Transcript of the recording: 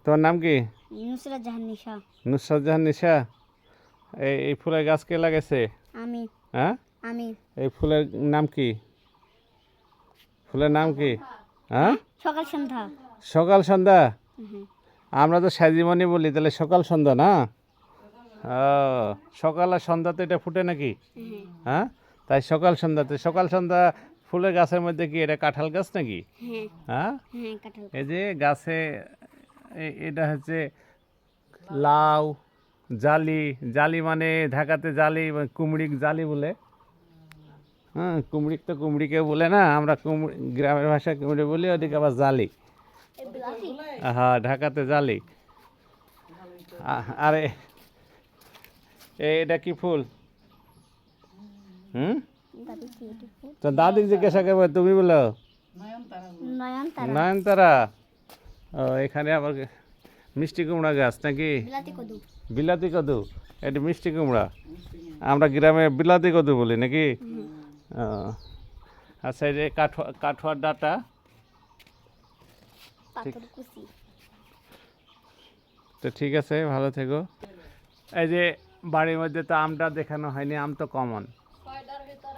তোমার নাম কি? নুসরাত জাহান নিশা। নুসরাত জাহান নিশা। এই ফুলের গাছ কে লাগাইছে? আমি। হ্যাঁ, আমি। এই ফুলের নাম কি? ফুলের নাম কি? হ্যাঁ, সকাল সন্ধ্যা। সকাল সন্ধ্যা। হুম। আমরা তো সাজিমনি বলি, তাহলে সকাল সন্ধ্যা না? ও, সকাল আর সন্ধ্যাতে এটা ফুটে নাকি? হ্যাঁ, তাই সকাল সন্ধ্যাতে। সকাল সন্ধ্যা ফুলের গাছের মধ্যে কি এটা কাঁঠাল গাছ নাকি? হ্যাঁ। হ্যাঁ, হ্যাঁ, কাঁঠাল। এই যে গাছে এটা হচ্ছে লাউ জালি। জালি মানে ঢাকাতে জালি, মানে কুমড়িক জালি বলে। হ্যাঁ, কুমড়িক তো কুমড়িকে বলে না, আমরা গ্রামের ভাষায় কুমড়ি বলি, ওদিকে আবার জালি। হ্যাঁ, ঢাকাতে জালি। আরে এটা কি ফুল? হুম, তো দাদি জিজ্ঞাসা করবে, তুমি বলো নয়নতারা। নয়নতারা। ও, এখানে আবার মিষ্টি কুমড়া গাছ নাকি? বিলাতি কদু। বিলাতি কদু। এটা মিষ্টি কুমড়া, আমরা গ্রামে বিলাতি কদু বলি নাকি? ও, আচ্ছা, এই যে কাঠুয়ার ডাটা। পাথরকুচি। তো ঠিক আছে, ভালো থেকো। এই যে বাড়ির মধ্যে তো আমটা দেখানো হয়নি, আম তো কমন।